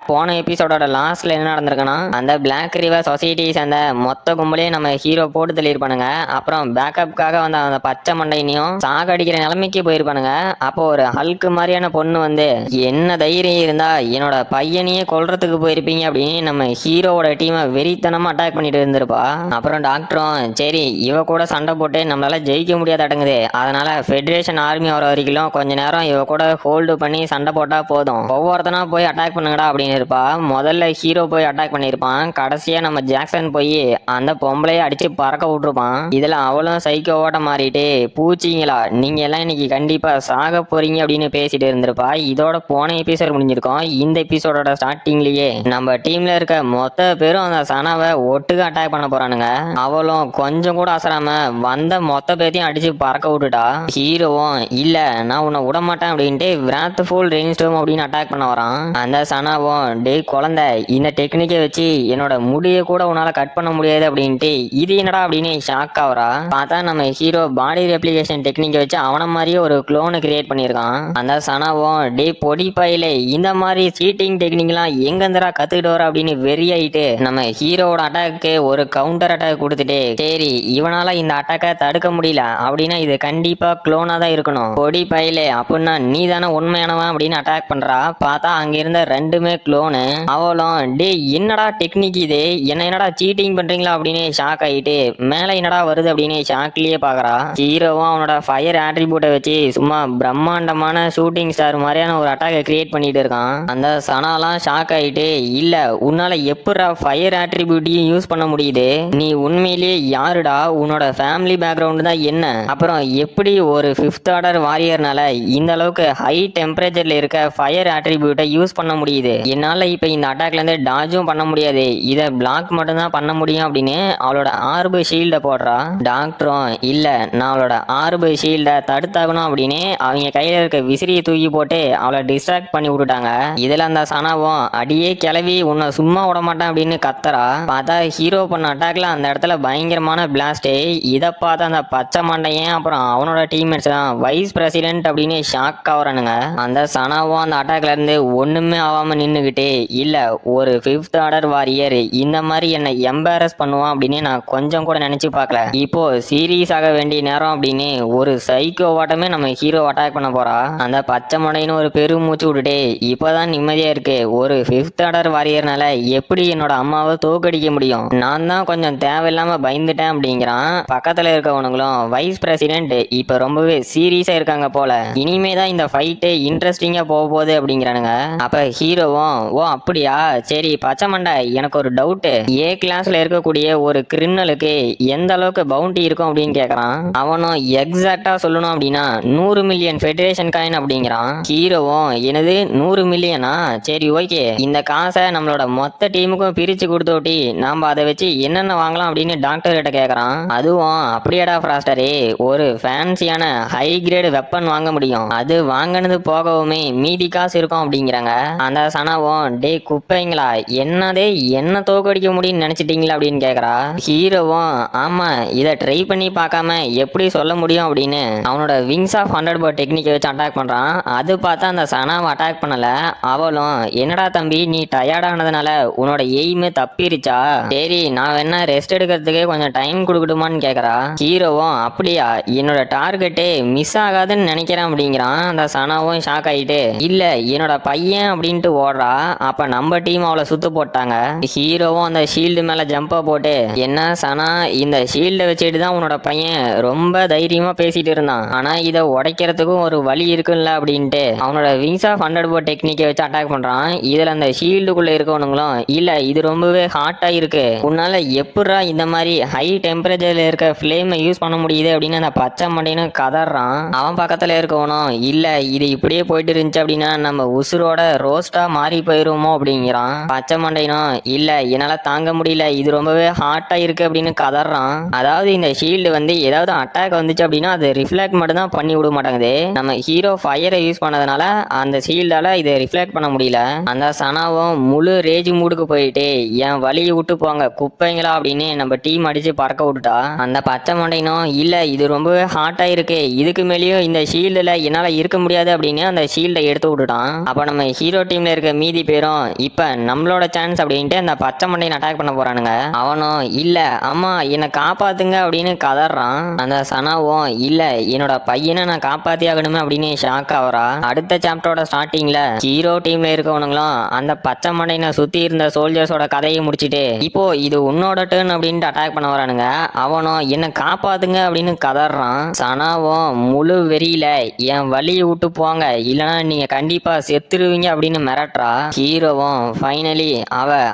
போன எபிசோடோட லாஸ்ட்ல என்ன நடந்திருக்குன்னா, அந்த பிளாக் ரிவர் சொசைட்டிஸ் அந்த மொத்த கும்பலையும் நம்ம ஹீரோ போட்டு தள்ளியிருப்பானுங்க. அப்புறம் பேக்கப்புக்காக வந்த அந்த பச்சை மண்டையினையும் சாகடிக்கிற நிலைமைக்கு போயிருப்பானுங்க. அப்போ ஒரு ஹல்க் மாதிரியான பொண்ணு வந்து, என்ன தைரியம் இருந்தா என்னோட பையனையே கொல்றதுக்கு போயிருப்பீங்க அப்படின்னு நம்ம ஹீரோவோட டீமை வெறித்தனமா அட்டாக் பண்ணிட்டு இருந்திருப்பா. அப்புறம் டாக்டரும், சரி இவ கூட சண்டை போட்டு நம்மளால ஜெயிக்க முடியாத அடங்குது, அதனால ஃபெடரேஷன் ஆர்மி வர வரைக்கும் கொஞ்ச நேரம் இவ கூட ஹோல்டு பண்ணி சண்டை போட்டா போதும், ஒவ்வொருத்தனா போய் அட்டாக் பண்ணுங்கடா அப்படின்னு இருப்பா. முதல்ல ஹீரோ போய் அட்டாக் பண்ணிருப்பான். கடைசியா நம்ம ஜாக்சன் போய் அந்த பொம்பளைய அடிச்சு பறக்க விட்டுருப்பான். இதுல அவளும் சைக்கோவோட மாறிட்டு, பூச்சிங்களா நீங்க எல்லாம் இன்னைக்கு கண்டிப்பா சாக போறீங்க அப்படின்னு பேசிட்டு இருந்திருப்பா. இதோட போன எபிசோட் முடிஞ்சிருக்கோம். இந்த எபிசோடோட ஸ்டார்டிங்லயே நம்ம டீம்ல இருக்க மொத்த பேரும் அந்த சனாவை ஒட்டுக்கு அட்டாக் பண்ண போறானுங்க. அவளும் கொஞ்சம் கூட அசராம வந்த மொத்த பேத்தையும் அடிச்சு பறக்க விட்டுட்டா. ஹீரோவும், இல்ல நான் உன்னை விட மாட்டேன் அப்படின்ட்டு விராத்ஃபுல் ரெயின்ஸ்டோம் அப்படின்னு அட்டாக் பண்ண வரான். அந்த சனாவும், டேய் குழந்தை, இந்த டெக்னிக்கை வச்சு என்னோட முடியை கூட உன்னால கட் பண்ண முடியாது அப்படின்ட்டு இது என்னடா அப்படின்னு ஷாக் ஆகுறா. பார்த்தா நம்ம ஹீரோ பாடி ரெப்ளிகேஷன் டெக்னிக்கை வச்சு அவன மாதிரியே ஒரு குளோனை கிரியேட் பண்ணியிருக்கான். அந்த சனாவும், டேய் பொடி பையில இந்த மாதிரி சீட்டிங் டெக்னிக்லாம் எங்க இருந்துடா கத்துக்கிட்டு வர அப்படின்னு வெறியாயிட்டு நம்ம ஹீரோவோட அட்டாக்கு ஒரு கவுண்டர் அட்டாக் கொடுத்துட்டு, சரி இவனால இந்த அட்டாக்கை தடுக்க முடியல அப்படின்னா இது கண்டிப்பா குளோனா தான் இருக்கணும், பொடி பையில அப்படின்னா நீ தானே உண்மையானவன் அப்படின்னு அட்டாக் பண்றா. பார்த்தா அங்க இருந்த ரெண்டுமே குளோனு. அவளும், டே என்னடா டெக்னிக் இது, என்ன என்னடா சீட்டிங் பண்றீங்களா அப்படின்னு ஷாக் ஆயிட்டு மேல என்னடா வருது அப்படின்னு ஷாக்லயே பாக்குறா. ஹீரோவும் அவனோட ஃபயர் ஆட்ரிபியூட்டை வச்சு சும்மா பிரம்மாண்டமான ஷூட்டிங் ஸ்டார் மாதிரியான ஒரு அட்டாக்கை கிரியேட் பண்ணிட்டு இருக்கான். அந்த சனாலாம் ஷாக் ஆயிட்டு, இல்ல உன்னால எப்படா ஃபயர் ஆட்ரிபியூட்டையும் யூஸ் பண்ண முடியுது, நீ உண்மையிலேயே யாருடா, உன்னோட ஃபேமிலி பேக்ரவுண்ட் தான் என்ன, அப்புறம் எப்படி ஒரு 5th ஆர்டர் வாரியர்னால இந்த அளவுக்கு ஹை டெம்பரேச்சர்ல இருக்க ஃபயர் ஆட்ரிபியூட்டை யூஸ் பண்ண முடியுது, என்னால இப்ப இந்த அட்டாக்ல இருந்து டாஜும் பண்ண முடியாது, இதை பிளாக் மட்டும் தான் பண்ண முடியும் அப்படின்னு அவளோட ஆர்பு ஷீல்ட போடுறா. டாக்டரும், இல்ல நான் அவளோட ஆர்பு ஷீல்ட தடுத்தாகணும் அப்படின்னு அவங்க கையில இருக்க விசிறியை தூக்கி போட்டு அவளை டிஸ்ட்ராக்ட் பண்ணி விட்டுட்டாங்க. இதுல அந்த சனாவும், அடியே கிளவி உன்னை சும்மா விட மாட்டேன் அப்படின்னு கத்துறா. பார்த்தா ஹீரோ பண்ண அட்டாக்ல அந்த இடத்துல பயங்கரமான பிளாஸ்ட். இதை பார்த்து அந்த பச்சை மண்டையன் அப்புறம் அவனோட டீம்மேட்ஸ் தான் வைஸ் பிரசிடென்ட் அப்படின்னு ஷாக் ஆகுறானுங்க. அந்த சனாவும் அந்த அட்டாக்ல இருந்து ஒண்ணுமே ஆகாம நின்னுகிட்டு, இல்ல ஒரு 5th ஆர்டர் வாரியர் இந்த மாதிரி என்னை எம்பாரஸ் பண்ணுவான் அப்படின்னு நான் கொஞ்சம் கூட நினைச்சு பார்க்கல. இப்போ சீரியஸ் ஆக வேண்டிய நேரம் அப்படின்னு ஒரு சைக்கோ வாட்டமே நம்ம ஹீரோ அட்டாக் பண்ண போறா. அந்த பச்சை மடைன்னு ஒரு பெரும் மூச்சு விட்டுட்டு, இப்பதான் நிம்மதியா இருக்கு, ஒரு 5th ஆர்டர் வாரியர்னால எப்படி என்னோட அம்மாவை தோக்கடிக்க முடியும், நான் தான் கொஞ்சம் தேவையில்லாம பயந்துட்டேன் அப்படிங்கிறான். பக்கத்துல இருக்கவனுங்களும், வைஸ் பிரசிடென்ட் இப்ப ரொம்பவே சீரியஸா இருக்காங்க போல, இனிமே தான் இந்த ஃபைட்டு இன்ட்ரெஸ்டிங்கா போக போகுது அப்படிங்கிறானுங்க. அப்ப ஹீரோவும், ஓ அப்படியா, சரி பச்சை மண்டை எனக்கு ஒரு டவுட், ஏ கிளாஸ்ல இருக்கக்கூடிய ஒரு கிரிமினலுக்கு எந்த அளவுக்கு பவுண்டி இருக்கும் அப்படின்னு கேக்குறான். அவனும் எக்ஸாக்டா சொல்லணும் அப்படின்னா 100 மில்லியன் ஃபெடரேஷன் காயின் அப்படிங்கிறான். ஹீரோவும், எனது 100 மில்லியனா, சரி ஓகே, இந்த காசை நம்மளோட மொத்த டீமுக்கும் பிரிச்சு கொடுத்தோட்டி நாம அதை வச்சு என்னென்ன வாங்கலாம் அப்படின்னு டாக்டர் கிட்ட கேக்குறான். அதுவும் அப்படியாடா ஃப்ராஸ்டரே, ஒரு ஃபேன்சியான ஹை கிரேடு வெப்பன் வாங்க முடியும், அது வாங்கினது போகவுமே மீதி காசு இருக்கும் அப்படிங்கிறாங்க. அந்த சனாவும், டே குப்பைங்களா, என்னதே என்ன தோக்கடிக்க முடியும்னு நினைச்சிட்டீங்களா அப்படின்னு கேக்குறா. ஹீரோவும், ஆமா இதை ட்ரை பண்ணி பார்க்காம எப்படி சொல்ல முடியும் அப்படின்னு அவனோட விங்ஸ் ஆஃப் 100 டெக்னிக்கை வச்சு அட்டாக் பண்றான். அது பார்த்தா அந்த சனாவை அட்டாக் பண்ணல. அவளும், என்னடா தம்பி நீ டயர்டானதுனால உன்னோட எய்மே தப்பிருச்சா, சரி நான் வேணா ரெஸ்ட் எடுக்கிறதுக்கே கொஞ்சம் டைம் கொடுக்கட்டுமான்னு கேக்குறா. ஹீரோவும், அப்படியா, என்னோட டார்கெட்டே மிஸ் ஆகாதுன்னு நினைக்கிறேன் அப்படிங்கிறான். அந்த சனாவும் ஷாக் ஆயிட்டு, இல்ல என்னோட பையன் அப்படின்ட்டு ஓடுறா. அப்ப நம்ம டீம் அவளை சுத்து போட்டாங்க. ஹீரோவும் அந்த ஷீல்டு மேல ஜம்பா போட்டு, என்ன சனா, இந்த ஷீல்டை வச்சுட்டு தான் உன்னோட பையன் ரொம்ப தைரியமா பேசிட்டு இருந்தான், ஆனா இதை உடைக்கிறதுக்கும் ஒரு வழி இருக்குல்ல அப்படின்ட்டு அவனோட விங்ஸ் ஆஃப் 100 டெக்னிக்கை வச்சு அட்டாக் பண்றான். இதுல அந்த ஷீல்டுக்குள்ள இருக்கவனுங்களும், இல்ல இது ரொம்பவே ஹாட்டா இருக்கு, உன்னால எப்படா இந்த மாதிரி ஹை டெம்பரேச்சர்ல இருக்க ஃபிளேமை யூஸ் பண்ண முடியுது அப்படின்னு அந்த பச்சை மண்டைன்னு கதறான். அவன் பக்கத்துல இருக்கவனும், இல்ல இது இப்படியே போயிட்டு இருந்துச்சு அப்படின்னா நம்ம உசுரோட ரோஸ்டா மாறி போயிருமோ அப்படிங்கிறான். பச்சை மண்டைனும், இல்ல என்னால தாங்க முடியல, இது ரொம்பவே ஹாட்டா இருக்கு அப்படின்னு கதறான். அதாவது இந்த ஷீல்டு வந்து ஏதாவது அட்டாக் வந்துச்சு அப்படின்னா அது ரிஃப்ளெக்ட் மட்டும் தான் பண்ணி விட மாட்டேங்குது, நம்ம ஹீரோ ஃபயரை யூஸ் பண்ணதுனால அந்த ஷீல்டால இதை ரிஃப்ளெக்ட் பண்ண முடியல. அந்த சனாவும் முழு ரேஜ் மூடுக்கு போயிட்டு, என் வழியை விட்டு போங்க குப்பைங்களா அப்படின்னு நம்ம டீம் அடிச்சு பறக்க விட்டுட்டா. அந்த பச்சை மண்டைனும், இல்ல இது ரொம்பவே ஹாட்டா இருக்கு, இதுக்கு மேலேயும் இந்த ஷீல்டுல என்னால இருக்க முடியாது அப்படின்னு அந்த ஷீல்டை எடுத்து விட்டுட்டான். அப்ப நம்ம ஹீரோ டீம்ல இருக்க மீதி மீதி பேரும் இப்ப நம்மளோட சான்ஸ் அப்படின்ட்டு அந்த பச்சை மண்டையை அட்டாக் பண்ண போறானுங்க. அவனும் இல்ல அம்மா என்னை காப்பாத்துங்க அப்படின்னு கதறான். அந்த சனாவும் இல்ல என்னோட பையனை நான் காப்பாத்தி ஆகணுமே அப்படின்னு ஷாக் ஆவறா. அடுத்த சாப்டரோட ஸ்டார்டிங்ல ஹீரோ டீம்ல இருக்கவனுங்களும் அந்த பச்சை மண்டையினை சுத்தி இருந்த சோல்ஜர்ஸோட கதையை முடிச்சிட்டு இப்போ இது உன்னோட டர்ன் அப்படின்ட்டு அட்டாக் பண்ண வரானுங்க. அவனும் என்ன காப்பாத்துங்க அப்படின்னு கதறான். சனாவும் முழு வெறியில என் வழியை விட்டு போங்க இல்லைன்னா நீங்க கண்டிப்பா செத்துருவீங்க அப்படின்னு மிரட்டுறா. ஹீரோவும் ஃபைனலி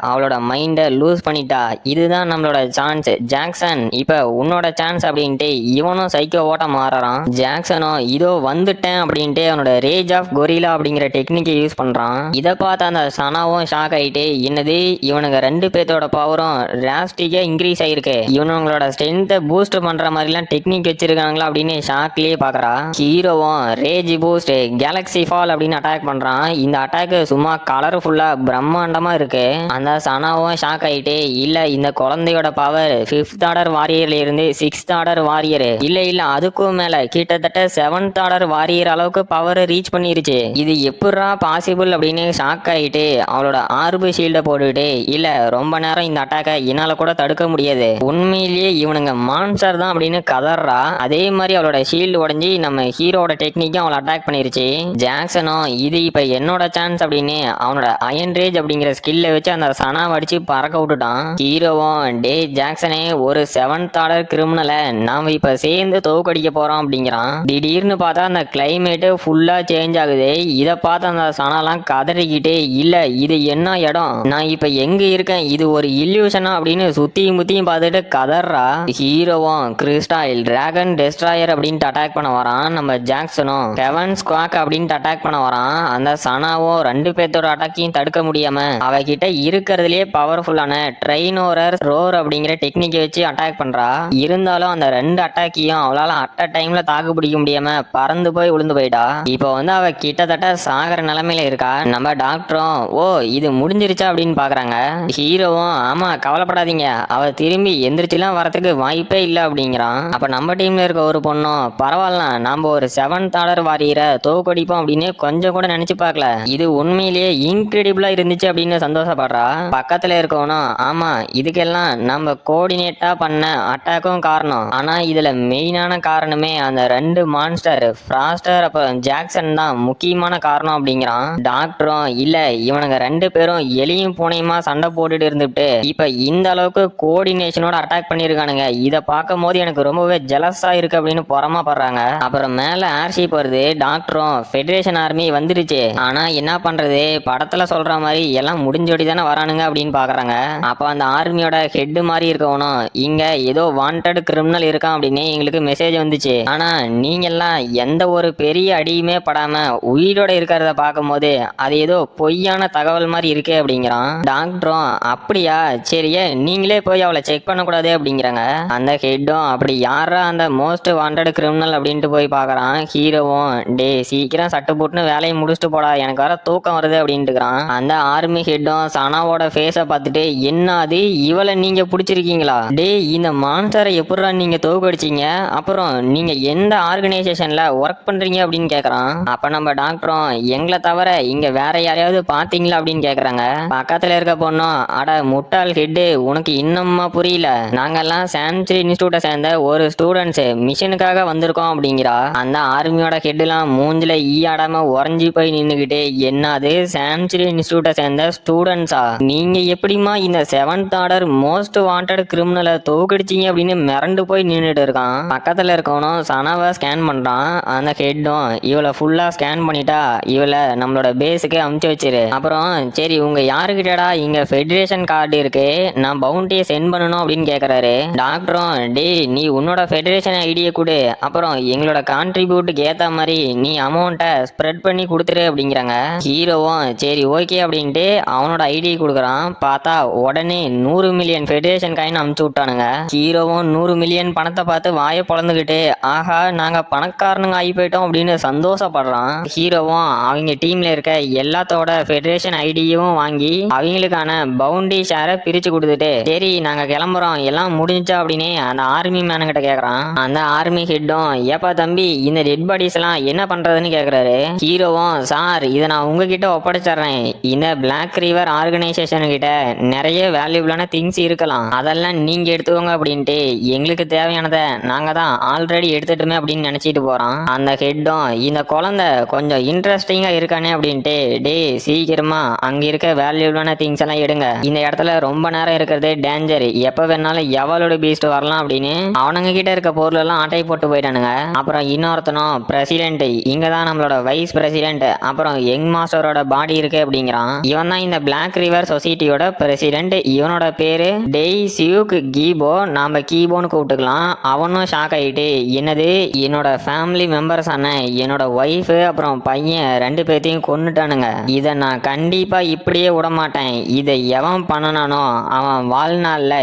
அவளோட மைண்ட லூஸ் பண்ணிட்டா. இதுதான் நம்மளோட சான்ஸ் ஜாக்சன், இப்ப உன்னோட சான்ஸ் அப்படின்ட்டு இவனும் சைக்கோ ஓட்ட மாறுறான். ஜாக்சனும் இதோ வந்துட்டேன் அப்படின்ட்டு அவனோட ரேஜ் ஆஃப் கொரிலா அப்படிங்கிற டெக்னிக்கை யூஸ் பண்றான். இதை பார்த்து அந்த சனாவும் ஷாக் ஆயிட்டு என்னது இவனுங்க ரெண்டு பேர்த்தோட பவரும் டிராஸ்டிக்கா இன்க்ரீஸ் ஆயிருக்கு, இவனுங்களோட ஸ்ட்ரென்த்தை பூஸ்ட் பண்ற மாதிரிலாம் டெக்னிக் வச்சிருக்காங்களா அப்படின்னு ஷாக்லயே பாக்குறா. ஹீரோவும் ரேஜ் பூஸ்ட் கேலக்ஸி ஃபால் அப்படின்னு அட்டாக் பண்றான். இந்த அட்டாக் சும்மா கலர்ஃபுல்லா பிரம்மாண்டமா இருக்கு. அந்த சனாவும் ஷாக் ஆயிட்டு இல்ல இந்த குழந்தையோட பவர் 5th ஆர்டர் வாரியர்ல இருந்து 6th ஆர்டர் வாரியர் இல்ல அதுக்கும் மேல கிட்டத்தட்ட 7th ஆர்டர் வாரியர் அளவுக்கு பவர் ரீச் பண்ணிருச்சு. இது எப்படா பாசிபிள் அப்படின்னு ஷாக் ஆயிட்டு அவளோட ஆர்பு ஷீல்ட போட்டுட்டு இல்ல ரொம்ப நேரம் இந்த அட்டாக்கை என்னால கூட தடுக்க முடியாது, உண்மையிலேயே இவனுங்க மான்ஸ்டர் தான் அப்படின்னு கதறா. அதே மாதிரி அவளோட ஷீல்டு உடஞ்சி நம்ம ஹீரோட டெக்னிக்கும் அவளை அட்டாக் பண்ணிருச்சு. ஜாக்சனும் இது இப்ப என்னோட சான்ஸ் அப்படின்னு அவனோட அயன் ரேஜ் அப்படிங்கிற ஸ்கில்ல வச்சு அந்த சனாவை அடிச்சு பறக்க விட்டுட்டான். ஹீரோவும் டே ஜாக்சனே ஒரு 7th ஆர்டர் கிரிமினலை நாம இப்ப சேர்ந்து தோக்கடிக்க போறோம் அப்படிங்கிறான். திடீர்னு பார்த்தா அந்த கிளைமேட் ஃபுல்லா சேஞ்ச் ஆகுது. இதை பார்த்து அந்த சனாலாம் கதறிக்கிட்டே இல்ல இது என்ன இடம், நான் இப்ப எங்க இருக்கேன், இது ஒரு இல்யூஷனா அப்படின்னு சுத்தியும் முத்தியும் பார்த்துட்டு கதறா. ஹீரோவும் கிறிஸ்டாயில் டிராகன் டெஸ்ட்ராயர் அப்படின்ட்டு அட்டாக் பண்ண வரான். நம்ம ஜாக்சனும் ஹெவன் ஸ்குவாக் அப்படின்ட்டு அட்டாக் பண்ண வரான். அந்த சனாவும் ரெண்டு பேர்த்தோட அட்டாக்கையும் தடுக்க முடியாம அவகிட்ட இருக்கிறதுலயே பவர்ஃபுல்லான ட்ரைனோரர் ரோர் அப்படிங்கிற டெக்னிக்கை வச்சு அட்டாக் பண்றா. இருந்தாலும் அந்த ரெண்டு அட்டாக்கையும் அவளால அட் அ டைம்ல தாக்கு பிடிக்க முடியாம பறந்து போய் விழுந்து போயிட்டா. இப்போ அவ கிட்டத்தட்ட சாகர நிலைமையில இருக்கா. நம்ம டாக்டரும் ஓ இது முடிஞ்சிருச்சா அப்படின்னு பாக்குறாங்க. ஹீரோவும் ஆமா கவலைப்படாதீங்க அவ திரும்பி எந்திரிச்சுலாம் வரதுக்கு வாய்ப்பே இல்லை அப்படிங்கிறான். அப்ப நம்ம டீம்ல இருக்க ஒரு பொண்ணும் பரவாயில்ல நாம ஒரு 7th ஆர்டர் வாரியரை தோக்கடிப்போம் அப்படின்னு கொஞ்சம் கூட நினைச்சு பார்க்கல, இது உண்மையிலேயே இன்கிரெடிபிளா இருந்துச்சு அப்படின்னு சந்தோஷப்படுறா. பக்கத்துல இருக்கவனும் ஆமா இதுக்கெல்லாம் நம்ம கோஆர்டினேட்டா பண்ண அட்டாக்கும் காரணம், ஆனா இதுல மெயினான காரணமே அந்த ரெண்டு மான்ஸ்டர் ஃப்ராஸ்டர் அப்புறம் ஜாக்சன் தான் முக்கியமான காரணம் அப்படிங்கிறான். டாக்டரும் இல்ல இவனுங்க ரெண்டு பேரும் எலியும் பூனையுமா சண்டை போட்டுட்டு இருந்துட்டு இப்ப இந்த அளவுக்கு கோஆர்டினேஷனோட அட்டாக் பண்ணிருக்கானுங்க, இதை பார்க்கும் போது எனக்கு ரொம்பவே ஜெலஸா இருக்கு அப்படின்னு பொறமா படுறாங்க. அப்புறம் மேல ஏர்ஷிப் வருது. டாக்டரும் ஃபெடரேஷன் ஆர்மி வந்துருச்சு, ஆனா என்ன பண்றது படத்துல சொல்ற மாதிரி எல்லாம் முடிஞ்சோடி தானே வரானுங்க அப்படின்னு பாக்குறாங்க. அப்ப அந்த ஆர்மியோட ஹெட் மாதிரி இருக்கவனும் இங்க ஏதோ வாண்டட் கிரிமினல் இருக்கான் அப்படின்னு எங்களுக்கு மெசேஜ் வந்துச்சு, ஆனா நீங்க எல்லாம் எந்த ஒரு பெரிய அடியுமே படாம உயிரோட இருக்கிறத பார்க்கும் போது அது ஏதோ பொய்யான தகவல் மாதிரி இருக்கு அப்படிங்கிறான். டாக்டரும் அப்படியா சரியே நீங்களே போய் அவளை செக் பண்ணக்கூடாது அப்படிங்கிறாங்க. அந்த ஹெட்டும் அப்படி யாரா அந்த மோஸ்ட் வாண்டட் கிரிமினல் அப்படின்ட்டு போய் பாக்குறான். ஹீரோவும் டே சீக்கிரம் சட்டு போட்டுன்னு வேலையை முடிச்சுட்டு போடா எனக்கு வர தூக்கம் வருது அப்படின்ட்டுக்கிறான். அந்த ஆர்மி ஹெட்டும் சனாவோட ஃபேஸை பார்த்துட்டு என்ன அது இவளை நீங்க பிடிச்சிருக்கீங்களா, டே இந்த மான்ஸ்டரை எப்படா நீங்க தோக்கடிச்சீங்க, அப்புறம் நீங்க எந்த ஆர்கனைசேஷன்ல ஒர்க் பண்றீங்க அப்படின்னு கேக்குறான். அப்ப நம்ம டாக்டரும் எங்களை தவிர இங்க வேற யாரையாவது பாத்தீங்களா அப்படின்னு கேக்குறாங்க. பக்கத்துல இருக்க பொண்ணும் அட முட்டாள் ஹெட்டு உனக்கு இன்னுமா புரியல, நாங்கெல்லாம் சான்சுரி இன்ஸ்டியூட்டை சேர்ந்த ஒரு ஸ்டூடெண்ட்ஸ் மிஷனுக்காக வந்திருக்கோம் அப்படிங்கிறா. அந்த ஆர்மியோட ஹெட்லாம் மூஞ்சில ஈயாடாம உறைஞ்சி போய் நின்னுகிட்டு என்னது சான்சுரி இன்ஸ்டியூட்டை சேர்ந்த ஸ்டூடெண்ட்ஸா, நீங்க எப்படிமா இந்த 7th ஆர்டர் மோஸ்ட் வாண்டட் கிரிமினலை தோக்கடிச்சிங்க அப்படின்னு மிரண்டு போய் நின்றுட்டு இருக்கான். பக்கத்துல இருக்கவனும் சனாவை ஸ்கேன் பண்றான். அந்த ஹெட்டும் இவளை ஃபுல்லா ஸ்கேன் பண்ணிட்டா இவளை நம்மளோட பேஸுக்கு அமுச்சு வச்சிரு, அப்புறம் சரி உங்க யாருக்கிட்டடா இங்க ஃபெடரேஷன் கார்டு இருக்கு நான் பவுண்டியை சென்ட் பண்ணணும் அப்படின்னு கேக்குறாரு. டாக்டரும் டே நீ உன்னோட ஃபெடரேஷன் ஐடியை கொடு, அப்புறம் எங்களோட கான்ட்ரிபியூட்டுக்கு ஏத்த மாதிரி நீ அமௌண்ட்டை ஸ்ப்ரெட் பண்ணி கொடுத்துரு அப்படிங்கிறாங்க. ஹீரோவும் சரி ஓகே அப்படின்ட்டு அவனோட ஐடியை கொடுக்குறான். பார்த்தா உடனே 100 மில்லியன் ஃபெடரேஷன் காயின் அமுச்சு விட்டானுங்க. ஹீரோவும் 100 மில்லியன் பணத்தை பார்த்து வாயை பொழந்துக்கிட்டு ஆஹா நாங்க பணக்காரனுங்க ஆகி போயிட்டோம் அப்படின்னு சந்தோஷப்படுறான். ஹீரோவும் அவங்க டீம்ல இருக்க எல்லாத்தோட ஃபெடரேஷன் ஐடியும் வாங்கி அவங்களுக்கான பவுண்டி ஷேரை பிரிச்சு கொடுத்துட்டு சரி நாங்க கிளம்புறோம் எல்லாம் முடிஞ்சா அப்படின்னு அந்த ஆர்மி மேனு கிட்ட கேக்குறான். அந்த ஆர்மி ஹெட்டும் ஏப்பா தம்பி இந்த டெட் பாடிஸ் எல்லாம் என்ன பண்றதுன்னு கேக்குறாரு. ஹீரோவும் சார் இதை நான் உங்ககிட்ட ஒப்படைச்சு வச்சிடறேன். இந்த பிளாக் ரிவர் ஆர்கனைசேஷன் கிட்ட நிறைய வேல்யூபிளான திங்ஸ் இருக்கலாம், அதெல்லாம் நீங்க எடுத்துக்கோங்க அப்படின்ட்டு எங்களுக்கு தேவையானதை நாங்க தான் ஆல்ரெடி எடுத்துட்டுமே அப்படின்னு நினைச்சிட்டு போறான். அந்த ஹெட்டும் இந்த குழந்தை கொஞ்சம் இன்ட்ரெஸ்டிங்கா இருக்கானே அப்படின்ட்டு டே சீக்கிரமா அங்க இருக்க வேல்யூபிளான திங்ஸ் எல்லாம் எடுங்க, இந்த இடத்துல ரொம்ப நேரம் இருக்கிறது டேஞ்சர், எப்ப வேணாலும் எவளோட பீஸ்ட் வரலாம் அப்படின்னு அவனுங்க கிட்ட இருக்க பொருள் எல்லாம் ஆட்டை போட்டு போயிட்டானுங்க. அப்புறம் இன்னொருத்தனும் பிரசிடென்ட், இங்க தான் நம்மளோட வைஸ் பிரசிடென்ட், அப்புறம் யங் மாஸ்டரோட பாடி இருக்கு அப்படிங்கிறான். இவன் தான் இந்த பிளாக் ரிவர் சொசைட்டியோட பிரசிடென்ட். இவனோட பேரு டெய் சியூக் கீபோ, நாம கீபோன்னு கூப்பிட்டுக்கலாம். அவனும் ஷாக் ஆயிட்டு என்னது என்னோட ஃபேமிலி மெம்பர்ஸ் ஆன என்னோட ஒய்ஃப் அப்புறம் பையன் ரெண்டு பேர்த்தையும் கொன்னுட்டானுங்க, இதை நான் கண்டிப்பா இப்படியே விட மாட்டேன், இதை எவன் பண்ணனானோ அவன் வாழ்நாள்ல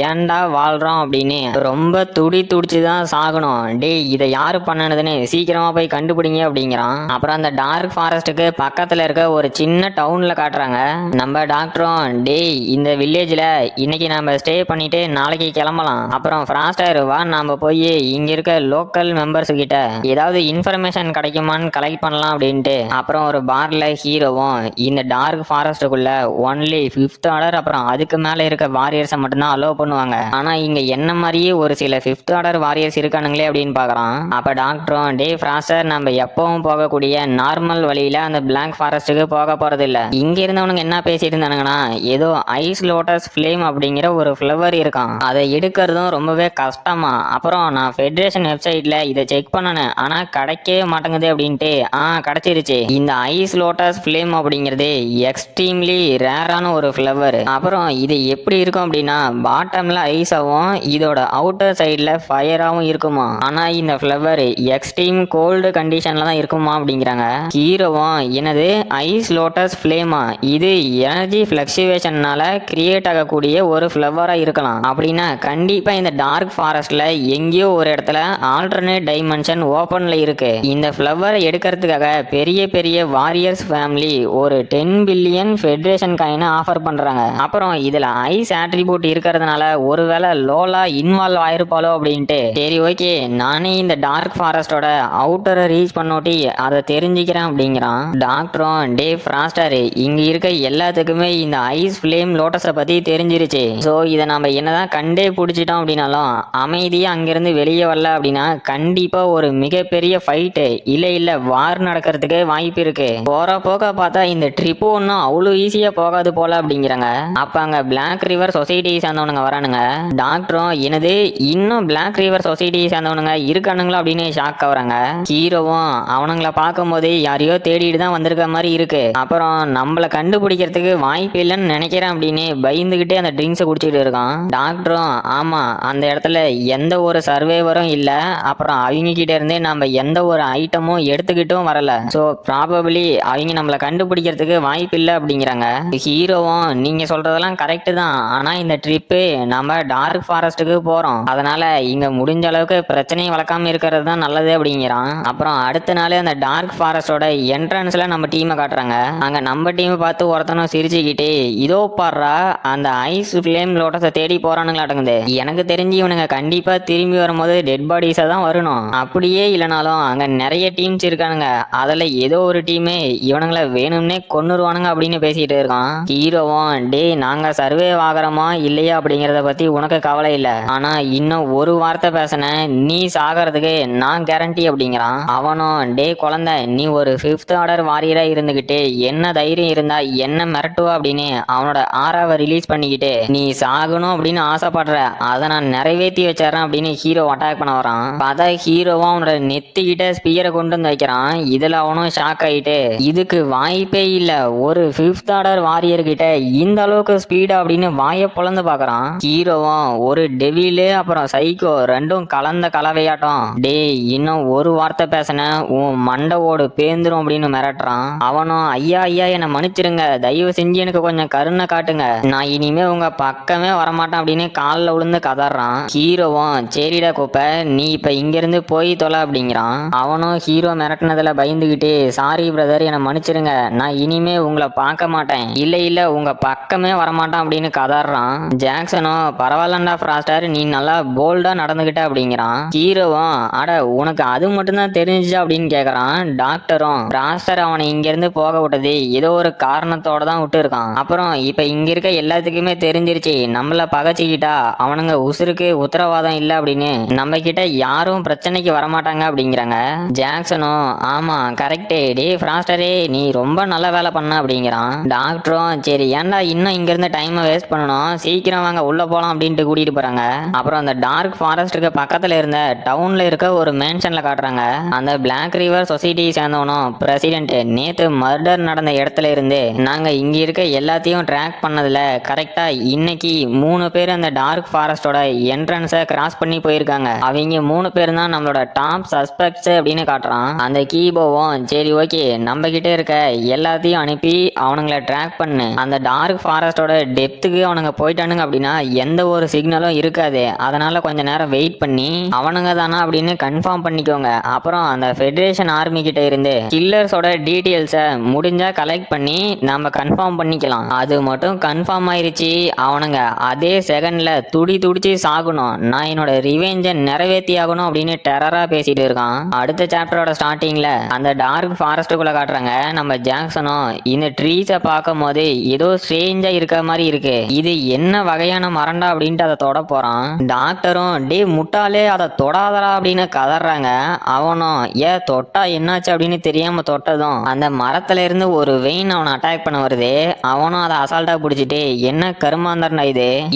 ஏன்டா வாழ்றான் அப்படின்னு ரொம்ப துடிச்சுதான் சாகணும், டேய் இதை யாரு பண்ணனதுன்னு சீக்கிரமா போய் கண்டுபிடிங்க அப்படிங்கிறான். அப்புறம் அந்த டார்க் ஃபாரஸ்ட்டுக்கு பக்கத்துல இருக்க ஒரு சின்ன டவுன்ல காட்டுறாங்க. நம்ம டாக்டரும் டேய் இந்த வில்லேஜ்ல இன்னைக்கு நம்ம ஸ்டே பண்ணிட்டு நாளைக்கு கிளம்பலாம், அப்புறம் ஃப்ராஸ்டர் வா நாம போய் இங்க இருக்க லோக்கல் மெம்பர்ஸ் கிட்ட ஏதாவது இன்ஃபர்மேஷன் கிடைக்குமான்னு கலெக்ட் பண்ணலாம் அப்படின்ட்டு. அப்புறம் ஒரு பார்ல ஹீரோவும் இந்த டார்க் ஃபாரஸ்ட்டுக்குள்ள ஒன்லி 5th ஆர்டர் அப்புறம் அதுக்கு மேல இருக்க வாரியர்ஸை மட்டும்தான் அலோவ் பண்ணுவாங்க, ஆனா இங்க என்ன மாதிரியே ஒரு சில 5th ஆர்டர் வாரியர்ஸ் இருக்கானுங்களே அப்படின்னு பாக்குறான். அப்ப டாக்டரும் டே ஃப்ராஸ்டர் நம்ம எப்பவும் போகக்கூடிய நார்மல் வழியில அந்த பிளாக் ஃபாரஸ்ட்டுக்கு போக போறது இல்ல, இங்க இருந்தவனுங்க என்ன பேசிட்டு இருந்தானுங்கன்னா ஏதோ ஐஸ் லோட்டஸ் ஃபிளேம் அப்படிங்கிற ஒரு ஃபிளவர் இருக்கான், அதை எடுக்கிறதும் ரொம்பவே கஷ்டமா, அப்புறம் நான் ஃபெடரேஷன் வெப்சைட்ல இதை செக் பண்ணனேன் ஆனா கிடைக்கவே மாட்டேங்குது அப்படின்ட்டு கிடைச்சிருச்சு, இந்த ஐஸ் லோட்டஸ் ஃபிளேம் அப்படிங்கிறது எக்ஸ்ட்ரீம்லி ரேரான ஒரு ஃபிளவர், அப்புறம் இது எப்படி இருக்கும் அப்படின்னா பாட்டம்ல ஐஸாவும் இதோட அவுட்டர் சைட்ல ஃபயராகவும் இருக்குமா, ஆனா இந்த ஃபிளவர் எக்ஸ்ட்ரீம் கோல்டு கண்டிஷன்ல தான் இருக்குமா அப்படிங்கிறாங்க. ஹீரோவும் என்னது ஐஸ் லோட்டஸ் ஃபிளேமா, இது எனர்ஜி ஃபிளக்சுவேஷன்னால கிரியேட் ஆகக்கூடிய ஒரு ஃபிளவரா இருக்கலாம் அப்படின்னா கண்டிப்பா இந்த டார்க் ஃபாரஸ்ட்ல எங்கேயோ ஒரு இடத்துல ஆல்டர்னேட் டைமென்ஷன் ஓபன்ல இருக்கு, இந்த ஃபிளவரை எடுக்கிறதுக்காக பெரிய பெரிய வாரியர்ஸ் ஃபேமிலி ஒரு 10 பில்லியன் ஃபெடரேஷன் காயினை ஆஃபர் பண்றாங்க. அப்புறம் இதுல ஐஸ் ஆட்ரிபியூட் இருக்கிறதுனால ஒருவேளை லோலா இன்வால்வ் ஆயிருப்பாளோ அப்படின்ட்டு சரி ஓகே நானே இந்த டார்க் ஃபாரஸ்டோட அவுட்டரை ரீச் பண்ணோட்டி அதை தெரிஞ்சுக்கிறேன் அப்படிங்கிறான். டாக்டரும் டே ஃப்ராஸ்டர் இங்க இருக்க எல்லாத்துக்குமே இந்த ஐஸ் ஃபிளேம் லோட்டஸை பத்தி தெரிஞ்சிருச்சு, ஸோ இதை நம்ம என்னதான் கண்டே பிடிச்சிட்டோம் அப்படின்னாலும் அமைதியா அங்கிருந்து வெளியே வரல அப்படின்னா கண்டிப்பா ஒரு மிகப்பெரிய ஃபைட்டு இல்ல வார் நடக்கிறதுக்கு வாய்ப்பு இருக்கு, போற போக பார்த்தா இந்த ட்ரிப் ஒன்றும் அவ்வளோ ஈஸியா போகாது போல அப்படிங்கிறாங்க. அப்ப அங்க பிளாக் ரிவர் சொசைட்டி சேர்ந்தவனுங்க வரானுங்க. டாக்டரும் என்னது இன்னும் பிளாக் ரிவர் சொசைட்டி சேர்ந்தவனுங்க இருக்கானுங்களா அப்படின்னு ஷாக் ஆகுறாங்க. ஹீரோவும் அவனுங்களை பார்க்கும் போது யாரையோ தேடிட்டு தான் வந்திருக்க மாதிரி இருக்கு, அப்புறம் நம்மளை கண்டுபிடிக்கிறதுக்கு வாய்ப்பு இல்லைன்னு நினைக்கிறேன் அப்படின்னு பயந்துகிட்டே அந்த ட்ரிங்க்ஸை குடிச்சிட்டு இருக்கான். டாக்டரும் ஆமா அந்த இடத்துல எந்த ஒரு சர்வேவரும் இல்ல, அப்புறம் அவங்க கிட்ட இருந்தே நம்ம எந்த ஒரு ஐட்டமும் எடுத்துக்கிட்டும் வரல, ஸோ ப்ராபபிளி அவங்க நம்மளை கண்டுபிடிக்கிறதுக்கு வாய்ப்பு இல்லை அப்படிங்கிறாங்க. ஹீரோவும் நீங்க சொல்றதெல்லாம் கரெக்ட் தான், ஆனா இந்த ட்ரிப்பு நம்ம டார்க் ஃபாரஸ்ட்டுக்கு போறோம், அதனால இங்க முடிஞ்ச அளவுக்கு பிரச்சனையை வளர்க்காம இருக்கிறது தான் நல்லது அப்படிங்கிறான். அப்புறம் அடுத்த நாள் அந்த டார்க் ஃபாரஸ்டோட என்ட்ரன்ஸ்ல நம்ம டீமை காட்டுறாங்க. அங்க நம்ம டீம் பார்த்து ஒருத்தனும் சிரிச்சுக்கிட்டு இதோ பாடுறா அந்த ஐஸ் ஃபிளேம் லோட்டஸை தேடி போறானுங்களாட்டங்குது, எனக்கு தெரிஞ்சு இவனுங்க கண்டிப்பா திரும்பி வரும்போது டெட் பாடிஸா தான் வரணும், அப்படியே இல்லைனாலும் அங்க நிறைய டீம்ஸ் இருக்கானுங்க, அதுல ஏதோ ஒரு டீமே இவனுங்களை வேணும்னே கொன்னுருவானுங்க அப்படின்னு பேசிட்டு இருக்கான். ஹீரோவும் டே நாங்க சர்வே ஆகிறோமா இல்லையா அப்படிங்கறத பத்தி உனக்கு கவலை இல்ல, ஆனா இன்னும் ஒரு வார்த்தை பேசின நீ சாகிறதுக்கு நான் கேரண்டி அப்படிங்கிறான். அவனும் டே குழந்தை நீ ஒரு 5th ஆர்டர் வாரியரா இருந்துகிட்டு என்ன தைரியம் இருந்தா என்ன மிரட்டுவா அப்படின்னு அவனோட ஆறாவை ரிலீஸ் பண்ணிக்கிட்டு நீ சாகணும் அப்படின்னு ஆசைப்படுற அதை நான் நிறைவேற்றி வச்சிடறேன் அப்படின்னு ஹீரோ அட்டாக் பண்ண வரான். பார்த்தா ஹீரோவும் அவனோட நெத்திக்கிட்ட ஸ்பீயரை கொண்டு வந்து வைக்கிறான். இதுல அவனும் ஷாக் ஆயிட்டு இதுக்கு வாய்ப்பே இல்ல, ஒரு 5th ஆர்டர் வாரியர் கிட்ட இந்த அளவுக்கு ஸ்பீடா அப்படின்னு வாயை பொழந்து பாக்குறான். ஹீரோவும் ஒரு டெவிலு அப்புறம் சைக்கோ ரெண்டும் கலந்த கலவையாட்டம், டே இன்னும் ஒரு வார்த்தை பேசின உன் மண்டவோடு பேந்துரும் அப்படின்னு மிரட்டுறான். அவனும் ஐயா ஐயா என்னை மன்னிச்சிருங்க, தயவு செஞ்சு எனக்கு கொஞ்சம் கருணை காட்டுங்க, நான் இனிமே உங்க பக்கமே வரமாட்டேன் அப்படின்னு காலில் விழுந்து கதறான். ஹீரோவும் சரிடா கோப்ப நீ இப்ப இங்க இருந்து போய் தொலை அப்படிங்கிறான். அவனும் ஹீரோ மிரட்டினதுல பயந்துகிட்டு சாரி பிரதர் என்னை மன்னிச்சிருங்க, நான் இனிமே உங்களை பார்க்க மாட்டேன், இல்ல உங்க பக்கமே வரமாட்டான் அப்படின்னு கதறான். ஜாக்சனும் பரவாயில்லண்டா ஃப்ராஸ்டர் நீ நல்லா போல்டா நடந்துகிட்ட அப்படிங்கிறான். ஹீரோவும் அட உனக்கு அது மட்டும் தான் தெரிஞ்சுச்சா அப்படின்னு கேக்குறான். டாக்டரும் ஃப்ராஸ்டர் அவனை இங்க இருந்து போக விட்டது போட்டது ஏதோ ஒரு காரணத்தோட தான் விட்டு இருக்கான். அப்புறம் இப்ப இங்க இருக்க எல்லாத்துக்குமே தெரிஞ்சிருச்சு நம்மள பகைச்சிக்கிட்டா அவனுங்க உசுருக்கு உத்தரவாதம் இல்ல அப்படின்னு நம்ம கிட்ட யாரும் பிரச்சனைக்கு வரமாட்டாங்க அப்படிங்கிறாங்க. ஜாக்சனும் ஆமா கரெக்டே டே ஃப்ராஸ்டரே நீ ரொம்ப நல்ல வேலை பண்ண அப்படிங்கிறான். டாக்டரும் சரி ஏன்டா இன்னும் இங்க இருந்து டைம் வேஸ்ட் பண்ணணும், சீக்கிரம் வாங்க உள்ள போலாம் அப்படின்ட்டு கூட்டிட்டு போறாங்க. அப்புறம் அந்த டார்க் ஃபாரஸ்ட்டுக்கு பக்கத்துல இருந்த டவுன்ல இருக்க ஒரு மேன்ஷன்ல காட்டுறாங்க. அந்த பிளாக் ரிவர் சொசைட்டி சேர்ந்தவனும் பிரசிடென்ட் நேத்து மர்டர் நடந்த இடத்துல இருந்து நாங்க இங்க இருக்க எல்லாத்தையும் ட்ராக் பண்ணதுல கரெக்டா இன்னைக்கு 3 பேர் அந்த டார்க் ஃபாரஸ்டோட என்ட்ரன்ஸை கிராஸ் பண்ணி போயிருக்காங்க. அவங்க 3 பேர் தான் நம்மளோட டாப் சஸ்பெக்ட்ஸ் அப்படின்னு காட்டுறான். அந்த கீபோவும் சரி ஓகே நம்ம கிட்ட இருக்க எல்லாத்தையும் அனுப்பி அவனுங்களை ட்ராக் பண்ணு, அந்த டார்க் ஃபாரஸ்டோட டெப்த்துக்கு அவனுங்க போயிட்டானுங்க அப்படின்னா எந்த ஒரு சிக்னலும் இருக்காது, அதனால கொஞ்ச நேரம் வெயிட் பண்ணி அவனுங்க தானா அப்படின்னு கன்ஃபார்ம் பண்ணிக்கோங்க. அப்புறம் அந்த ஃபெடரேஷன் ஆர்மி கிட்ட இருந்து கில்லர்ஸோட டீட்டெயில்ஸை முடிஞ்சா கலெக்ட் பண்ணி நம்ம கன்ஃபார்ம் பண்ணிக்கலாம். அது மட்டும் கன்ஃபார்ம் ஆயிருச்சு அவனுங்க அதே செகண்ட்ல துடிச்சு சாகணும், நான் என்னோட ரிவெஞ்சை நிறைவேற்றி ஆகணும் அப்படின்னு டெரரா பேசிட்டு இருக்கான். அடுத்த சாப்டரோட ஸ்டார்டிங்ல அந்த டார்க் ஃபாரஸ்ட்டுக்குள்ள காட்டுறாங்க. நம்ம ஜாக்சனும் இந்த ட்ரீஸை பார்க்கும் போது ஏதோ ஸ்ட்ரேஞ்சா இருக்க மாதிரி இருக்கு, இது என்ன வகையான மரண்டா அப்படின்ட்டு அதை தொட போறான். டாக்டரும் டே முட்டாளே அதை தொடாதரா அப்படின்னு கதறாங்க. அவனும் ஏன் தொட்டா என்னாச்சு அப்படின்னு தெரியாம தொட்டதும் அந்த மரத்துல இருந்து ஒரு வெயின் அவனை அட்டாக் பண்ண வருது. அவனும் அதை அசால்ட்டா பிடிச்சிட்டு என்ன கருமாந்தர்னா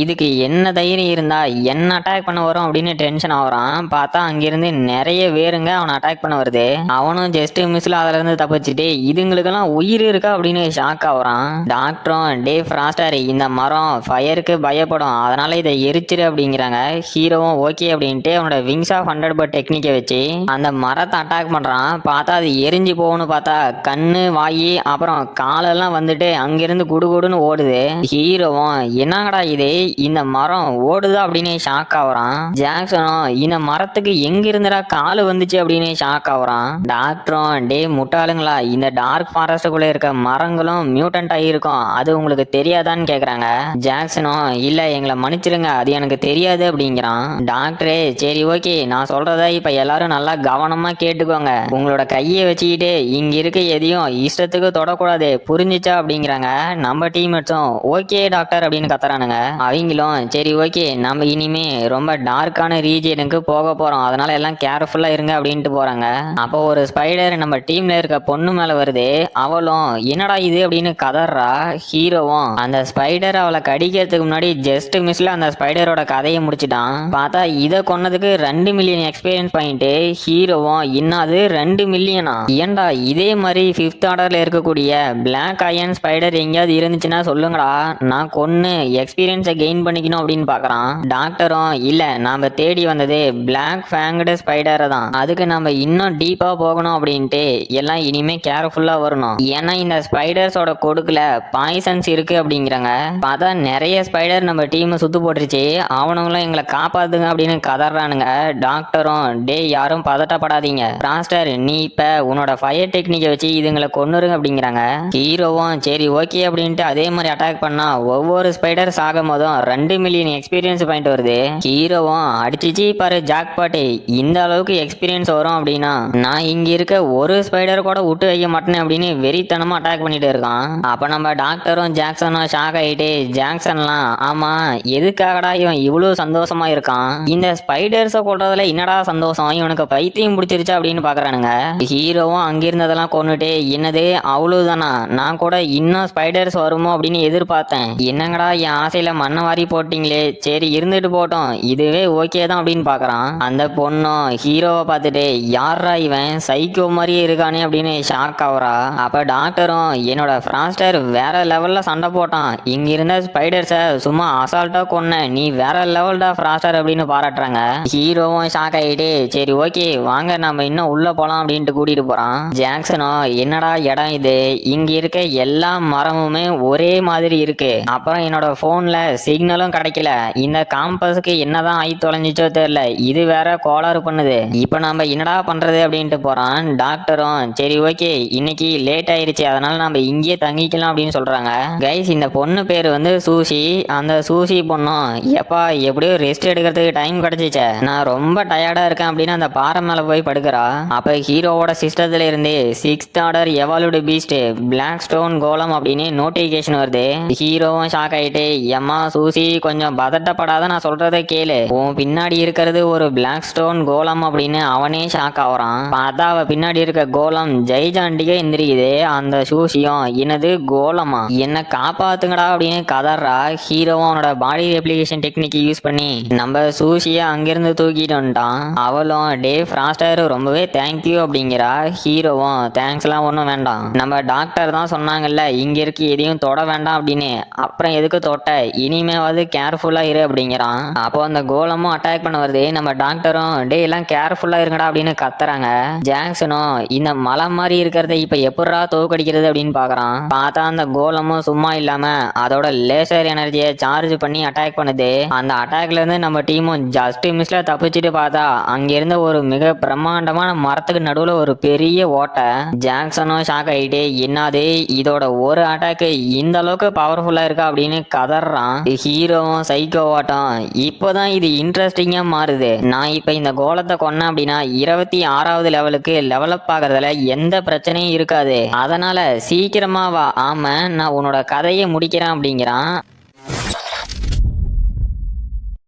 இதுக்கு என்ன தைரியம் இருந்தா என்ன அட்டாக் பண்ண வரும் அப்படின்னு டென்ஷன் ஆகுறான். பார்த்தா அங்கிருந்து நிறைய வேருங்க அவனை அட்டாக் பண்ண வருது. அவனும் ஜஸ்ட் மிஸ்ல அதுல இருந்து தப்பிச்சுட்டு இதுங்களுக்கெல்லாம் உயிர் இருக்கா அப்படின்னு ஷாக் ஆகுறான். டாக்டரும் டே ஃப்ராஸ்டர் இந்த மரம் ஃபயருக்கு பயப்படும் அதனால இதை எரிச்சிரு அப்படிங்கிறாங்க. ஹீரோவும் ஓகே அப்படின்ட்டு அவனோட விங்ஸ் ஆஃப் 100 டெக்னிக்கை வச்சு அந்த மரத்தை அட்டாக் பண்றான். பார்த்தா அது எரிஞ்சு போகணும்னு பார்த்தா கண்ணு வாயி அப்புறம் காலெல்லாம் வந்துட்டு அங்கிருந்து குடுகுடுன்னு ஓடுது. ஹீரோவும் என்னங்கடா இது இந்த மரம் ஓடுதா அப்படின்னு ஷாக் ஆகுறான். ஜாக்சனும் இந்த மரத்துக்கு எங்க இருந்துடா காலு வந்துச்சு அப்படின்னு ஷாக் ஆகுறான். டாக்டரும் டே முட்டாளுங்களா இந்த டார்க் ஃபாரஸ்டுக்குள்ள இருக்க மரங்களும் மியூட்டன்ட் ஆகியிருக்கும் அது உங்களுக்கு தெரியாதான்னு கேக்குறாங்க. ஜாக்சனும் இல்ல எங்களை மன்னிச்சிருங்க அது எனக்கு தெரியாது அப்படிங்கிறான். டாக்டரே சரி ஓகே நான் சொல்றத இப்ப எல்லாரும் நல்லா கவனமா கேட்டுக்கோங்க, உங்களோட கையை வச்சுக்கிட்டு இங்க இருக்க எதையும் இஷ்டத்துக்கு தொடக்கூடாது புரிஞ்சுச்சா அப்படிங்கிறாங்க. நம்ம டீம்மேட்ஸும் ஓகே டாக்டர் அப்படின்னு கத்துறானுங்க. அவங்களும் சரி ஓகே நம்ம இனிமே ரொம்ப டார்க்கான ரீஜனுக்கு போக போறோம் அதனால எல்லாம் கேர்ஃபுல்லா இருங்க அப்படின்ட்டு போறாங்க. அப்போ ஒரு ஸ்பைடர் நம்ம டீம்ல இருக்க பொண்ணு மேல வருது. அவளும் என்னடா இது அப்படின்னு கதறா. ஹீரோவும் அந்த ஸ்பைடர் அவளை கடிக்கிறதுக்கு முன்னாடி ஜஸ்ட் மிஸ்ல அந்த ஸ்பைடரோட கதையை முடிச்சிட்டான். பார்த்தா இதை கொன்னதுக்கு 2 மில்லியன் எக்ஸ்பீரியன்ஸ் பாயிண்ட். ஹீரோவும் இன்னாது 2 மில்லியனா, ஏன்டா இதே மாதிரி 5th ஆர்டர்ல இருக்கக்கூடிய பிளாக் அயன் ஸ்பைடர் எங்கேயாவது இருந்துச்சுன்னா சொல்லுங்கடா, நான் கொன்னு எக்ஸ்பீரியன்ஸை கெயின் பண்ணிக்கணும் அப்படின்னு பாக்குறான். டாக்டரும் இல்ல நாம தேடி வந்தது பிளாக் ஃபேங்க்டு ஸ்பைடரை தான், அதுக்கு நம்ம இன்னும் டீப்பா போகணும் அப்படின்ட்டு எல்லாம் இனிமே கேர்ஃபுல்லா வரணும், ஏன்னா இந்த ஸ்பைடர்ஸோட கொடுக்கல பாய்சன்ஸ் இருக்கு அப்படிங்கிறாங்க. பார்த்தா நிறைய ஸ்பைடர் நம்ம டீம் சுத்து போட்டுருச்சு, அவனுங்களும் எங்களை காப்பாத்துங்க அப்படின்னு கதறானுங்க. டாக்டரும் டே யாரும் பதட்டப்படாதீங்க பிராஸ்டர் நீ இப்ப உன்னோட ஃபயர் டெக்னிக்கை வச்சு இதுங்களை கொன்னுருங்க அப்படிங்கிறாங்க. ஹீரோவும் சரி ஓகே அப்படின்ட்டு அதே மாதிரி அட்டாக் பண்ணா ஒவ்வொரு ஸ்பைடர் சாகும் போதும் 2 மில்லியன் எக்ஸ்பீரியன்ஸ் பாயிண்ட் வருது. ஹீரோவும் அடிச்சிச்சு பாரு ஜாக்பாட்டு, இந்த அளவுக்கு எக்ஸ்பீரியன்ஸ் வரும் அப்படின்னா நான் இங்க இருக்க ஒரு ஸ்பைடர் கூட விட்டு வைக்க மாட்டேன் அப்படின்னு வெறித்தனமா அட்டாக் பண்ணிட்டு இருக்கான். அப்ப நம்ம டாக்டரும் ஜாக்சனும் ஷாக் ஆயிட்டு ஜாக்சன்லாம் ஆமா எதுக்காகடா இவன் இவ்வளவு சந்தோஷமா இருக்கான், இந்த ஸ்பைடர்ஸை கொள்றதுல என்னடா சந்தோஷம், இவனுக்கு பைத்தியம் பிடிச்சிருச்சா அப்படின்னு பாக்குறானுங்க. ஹீரோவும் அங்கிருந்ததெல்லாம் கொண்டுட்டு என்னது அவ்வளவுதானா, நான் கூட இன்னும் ஸ்பைடர்ஸ் வருமோ அப்படின்னு எதிர்பார்த்தேன், என்னங்கடா என் ஆசையில மண்ணை வாரி போட்டீங்களே, சரி இருந்துட்டு போட்டோம் இதுவே ஓகே தான் அப்படின்னு பாக்குறான். அந்த பொண்ணும் ஹீரோவை பார்த்துட்டு யாரா இவன் சைக்கோ மாதிரியே இருக்கானே அப்படின்னு ஷாக் ஆகுறா. அப்ப டாக்டரும் என்னோட ஃப்ராஸ்டர் வேற லெவல்ல சண்டை போட்டான், இங்க இருந்த ஸ்பைடர்ஸை சும்மா அசால்ட்டா கொன்ன, நீ வேற லெவல்டா ஃப்ராஸ்டர் அப்படின்னு பாராட்டுறாங்க. ஹீரோவும் ஷாக் ஆகிட்டு சரி ஓகே வாங்க நம்ம இன்னும் உள்ள போலாம் அப்படின்ட்டு கூட்டிட்டு போறான். ஜாக்சனும் என்னடா இடம் இது, இங்க இருக்க எல்லா மரமுமே ஒரே மாதிரி இருக்கு, அப்புறம் என்னோட போன்ல சிக்னலும் கிடைக்கல, இந்த காம்பஸுக்கு என்னதான் ஆகி தொலைஞ்சிச்சோ தெரியல, இது வேற கோளாறு பண்ணுது, இப்ப நம்ம என்னடா பண்றது அப்படின்ட்டு போறான். டாக்டரும் சரி ஓகே இன்னைக்கு லேட் ஆயிருச்சு அதனால நம்ம இங்கேயே தங்கிக்கலாம் அப்படின்னு சொல்றாங்க. கைஸ் இந்த பொண்ணு பேர் வந்து சூசி. அந்த சூசி பொண்ணும் எப்பா எப்படியோ ரெஸ்ட் எடுக்கிறதுக்கு டைம் கிடைச்சிச்சே, நான் ரொம்ப டயர்டா இருக்கேன் அப்படின்னு அந்த பாறை மேல போய் படுக்கிறா. அப்ப ஹீரோவோட சிஸ்டத்துல இருந்து 6th order evolved beast black stone golem அப்படின்னு நோட்டிபிகேஷன் வருது. ஹீரோவும் ஷாக் ஆயிட்டு, எம்மா சூசி கொஞ்சம் பதட்டப்படாத, நான் சொல்றதை கேளு, உன் பின்னாடி இருக்கிறது ஒரு பிளாக் ஸ்டோன் கோலம் அப்படின்னு அவனே ஷாக் ஆகுறான். பார்த்தா அவ பின்னாடி இருக்க கோலம் ஜெய்ஜாண்டிகே எந்திரிக்குது. அந்த சூசியும் என்னது கோலமா, என்ன காப்பாத்துங்கடா அப்படின்னு கதறா. ஹீரோவும் அவனோட பாடி ரெப்ளிகேஷன் டெக்னிக் யூஸ் பண்ணி நம்ம சூசிய அங்கிருந்து தூக்கிட்டு வந்துட்டான். அவளும் டே ஃப்ராஸ்டர் ரொம்பவே தேங்க்யூ அப்படிங்கிறா. ஹீரோவும் தேங்க்ஸ் எல்லாம் ஒன்றும் வேண்டாம், நம்ம டாக்டர் தான் சொன்னாங்கல்ல இங்க இருக்கு எதையும் தொட வேண்டாம் அப்படின்னு, அப்புறம் எதுக்கு தொட்ட, இனிமேவாது கேர்ஃபுல்லா இரு அப்படிங்கிறான். அப்போ அந்த கோலமும் அட்டாக் பண்ண வருது. நம்ம டாக்டரும் டே எல்லாம் கேர்ஃபுல்லா இருங்கடா அப்படின்னு கத்துறாங்க. ஜாக்சனும் இந்த மலை மாதிரி இருக்கிறத இப்ப எப்படா தோக்கடிக்கிறது அப்படின்னு பாக்குறான். பார்த்தா அந்த கோலமும் சும்மா இல்லாம அதோட லேசர் எனர்ஜியை சார்ஜ் பண்ணி அட்டாக் பண்ணுது. அந்த அட்டாக்ல இருந்து நம்ம டீமும் ஜஸ்ட் மிஸ்ல தப்பிச்சுட்டு பார்த்தா அங்க இருந்த ஒரு மிக பிரம்மாண்டமான மரத்துக்கு நடுவுல ஒரு பெரிய ஓட்டை. ஜாக்சனும் ஷாக் ஆயிட்டு, என்னது இதோட ஒரு அட்டாக் இந்த அளவுக்கு பவர்ஃபுல்லா இருக்கா அப்படின்னு கதறான். ஹீரோவும் சைக்கோ ஓட்டம், இப்போதான் இது இன்ட்ரெஸ்டிங்கா மாறுது, நான் இப்ப இந்த கோலத்தை கொன்னேன் அப்படின்னா 26வது லெவலுக்கு லெவலப் ஆகுறதுல எந்த பிரச்சனையும் இருக்காது, அதனால சீக்கிரமா வா, ஆமா நான் உன்னோட கதையை முடிக்கிறேன் அப்படிங்கிறான்.